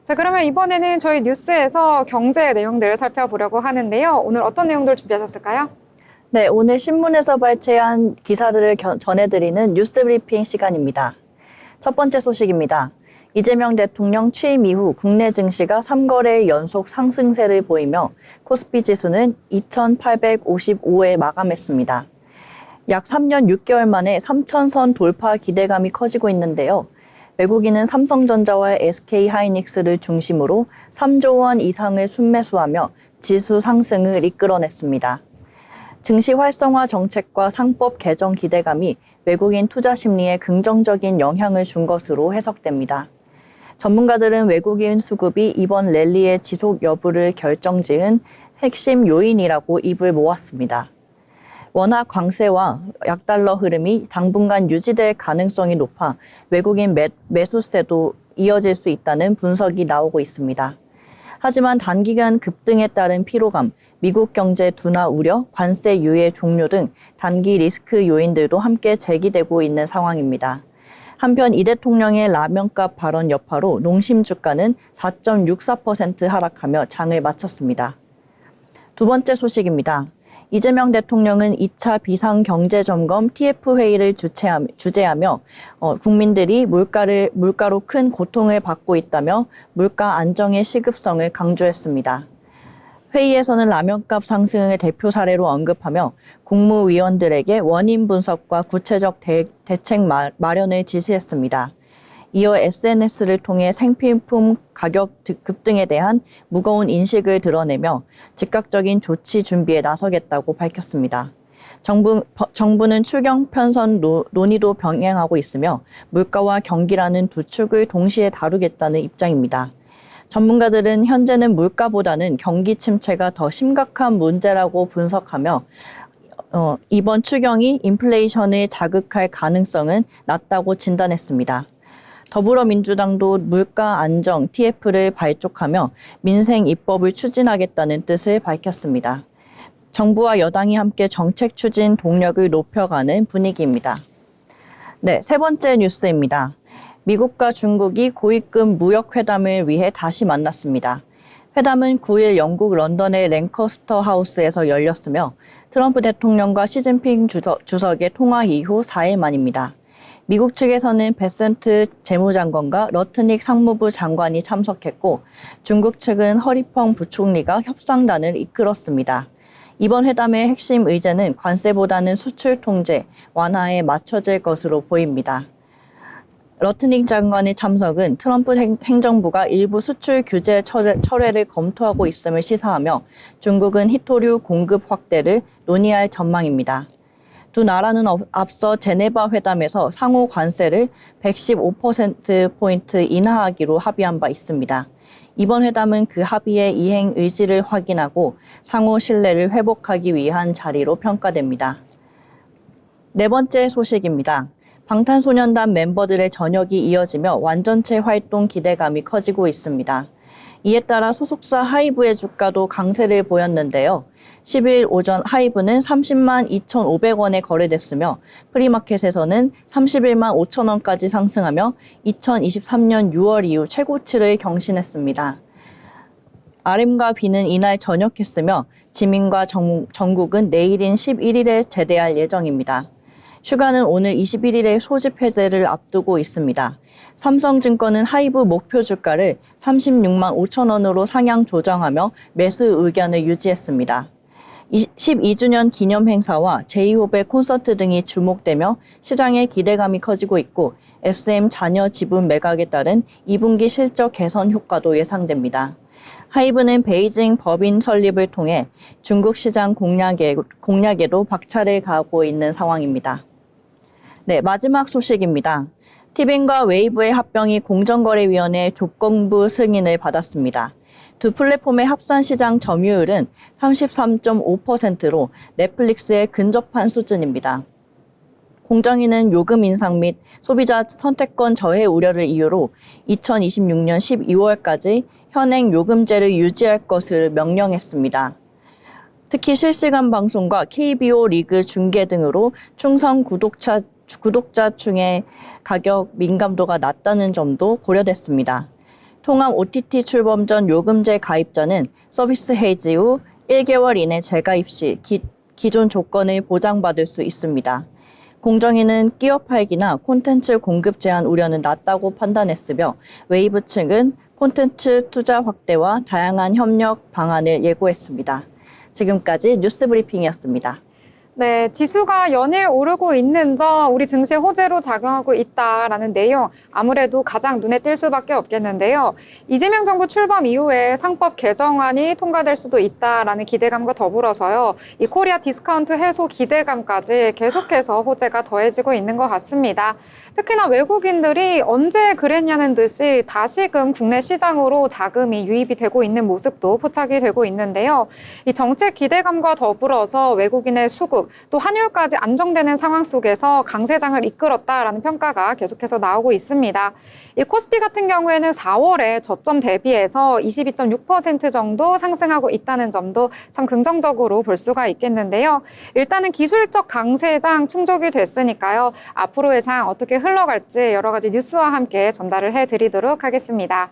자, 그러면 이번에는 저희 뉴스에서 경제 내용들을 살펴보려고 하는데요. 오늘 어떤 내용들 준비하셨을까요? 네, 오늘 신문에서 발췌한 기사들을 전해드리는 뉴스 브리핑 시간입니다. 첫 번째 소식입니다. 이재명 대통령 취임 이후 국내 증시가 3거래일 연속 상승세를 보이며 코스피 지수는 2,855에 마감했습니다. 약 3년 6개월 만에 3,000선 돌파 기대감이 커지고 있는데요. 외국인은 삼성전자와 SK하이닉스를 중심으로 3조 원 이상을 순매수하며 지수 상승을 이끌어냈습니다. 증시 활성화 정책과 상법 개정 기대감이 외국인 투자 심리에 긍정적인 영향을 준 것으로 해석됩니다. 전문가들은 외국인 수급이 이번 랠리의 지속 여부를 결정지은 핵심 요인이라고 입을 모았습니다. 워낙 관세와 약달러 흐름이 당분간 유지될 가능성이 높아 외국인 매수세도 이어질 수 있다는 분석이 나오고 있습니다. 하지만 단기간 급등에 따른 피로감, 미국 경제 둔화 우려, 관세 유예 종료 등 단기 리스크 요인들도 함께 제기되고 있는 상황입니다. 한편 이 대통령의 라면값 발언 여파로 농심 주가는 4.64% 하락하며 장을 마쳤습니다. 두 번째 소식입니다. 이재명 대통령은 2차 비상경제점검 TF회의를 주재하며 국민들이 물가로 큰 고통을 받고 있다며 물가 안정의 시급성을 강조했습니다. 회의에서는 라면값 상승을 대표 사례로 언급하며 국무위원들에게 원인 분석과 구체적 대책 마련을 지시했습니다. 이어 SNS를 통해 생필품 가격 급등에 대한 무거운 인식을 드러내며 즉각적인 조치 준비에 나서겠다고 밝혔습니다. 정부는 추경 편선 논의도 병행하고 있으며 물가와 경기라는 두 축을 동시에 다루겠다는 입장입니다. 전문가들은 현재는 물가보다는 경기 침체가 더 심각한 문제라고 분석하며 이번 추경이 인플레이션을 자극할 가능성은 낮다고 진단했습니다. 더불어민주당도 물가 안정 TF를 발족하며 민생 입법을 추진하겠다는 뜻을 밝혔습니다. 정부와 여당이 함께 정책 추진 동력을 높여가는 분위기입니다. 네, 세 번째 뉴스입니다. 미국과 중국이 고위급 무역회담을 위해 다시 만났습니다. 회담은 9일 영국 런던의 랭커스터 하우스에서 열렸으며 트럼프 대통령과 시진핑 주석의 통화 이후 4일 만입니다. 미국 측에서는 베센트 재무장관과 러트닉 상무부 장관이 참석했고 중국 측은 허리펑 부총리가 협상단을 이끌었습니다. 이번 회담의 핵심 의제는 관세보다는 수출 통제, 완화에 맞춰질 것으로 보입니다. 러트닉 장관의 참석은 트럼프 행정부가 일부 수출 규제 철회를 검토하고 있음을 시사하며 중국은 히토류 공급 확대를 논의할 전망입니다. 두 나라는 앞서 제네바 회담에서 상호 관세를 115%포인트 인하하기로 합의한 바 있습니다. 이번 회담은 그 합의의 이행 의지를 확인하고 상호 신뢰를 회복하기 위한 자리로 평가됩니다. 네 번째 소식입니다. 방탄소년단 멤버들의 전역이 이어지며 완전체 활동 기대감이 커지고 있습니다. 이에 따라 소속사 하이브의 주가도 강세를 보였는데요. 10일 오전 하이브는 30만 2,500원에 거래됐으며 프리마켓에서는 31만 5천 원까지 상승하며 2023년 6월 이후 최고치를 경신했습니다. RM과 B는 이날 전역했으며 지민과 정국은 내일인 11일에 제대할 예정입니다. 슈가는 오늘 21일에 소집 해제를 앞두고 있습니다. 삼성증권은 하이브 목표 주가를 36만 5천 원으로 상향 조정하며 매수 의견을 유지했습니다. 12주년 기념 행사와 제2호배 콘서트 등이 주목되며 시장의 기대감이 커지고 있고 SM 잔여 지분 매각에 따른 2분기 실적 개선 효과도 예상됩니다. 하이브는 베이징 법인 설립을 통해 중국 시장 공략에도 박차를 가하고 있는 상황입니다. 네, 마지막 소식입니다. 티빙과 웨이브의 합병이 공정거래위원회 조건부 승인을 받았습니다. 두 플랫폼의 합산 시장 점유율은 33.5%로 넷플릭스에 근접한 수준입니다. 공정위는 요금 인상 및 소비자 선택권 저해 우려를 이유로 2026년 12월까지 현행 요금제를 유지할 것을 명령했습니다. 특히 실시간 방송과 KBO 리그 중계 등으로 충성 구독자층의 가격 민감도가 낮다는 점도 고려됐습니다. 통합 OTT 출범 전 요금제 가입자는 서비스 해지 후 1개월 이내 재가입 시 기존 조건을 보장받을 수 있습니다. 공정위는 끼어 팔기나 콘텐츠 공급 제한 우려는 낮다고 판단했으며 웨이브 측은 콘텐츠 투자 확대와 다양한 협력 방안을 예고했습니다. 지금까지 뉴스 브리핑이었습니다. 네, 지수가 연일 오르고 있는 점 우리 증시의 호재로 작용하고 있다라는 내용 아무래도 가장 눈에 띌 수밖에 없겠는데요. 이재명 정부 출범 이후에 상법 개정안이 통과될 수도 있다라는 기대감과 더불어서요. 이 코리아 디스카운트 해소 기대감까지 계속해서 호재가 더해지고 있는 것 같습니다. 특히나 외국인들이 언제 그랬냐는 듯이 다시금 국내 시장으로 자금이 유입이 되고 있는 모습도 포착이 되고 있는데요. 이 정책 기대감과 더불어서 외국인의 수급 또 환율까지 안정되는 상황 속에서 강세장을 이끌었다라는 평가가 계속해서 나오고 있습니다. 이 코스피 같은 경우에는 4월에 저점 대비해서 22.6% 정도 상승하고 있다는 점도 참 긍정적으로 볼 수가 있겠는데요. 일단은 기술적 강세장 충족이 됐으니까요. 앞으로의 장 어떻게 흘러갈지 여러 가지 뉴스와 함께 전달을 해드리도록 하겠습니다.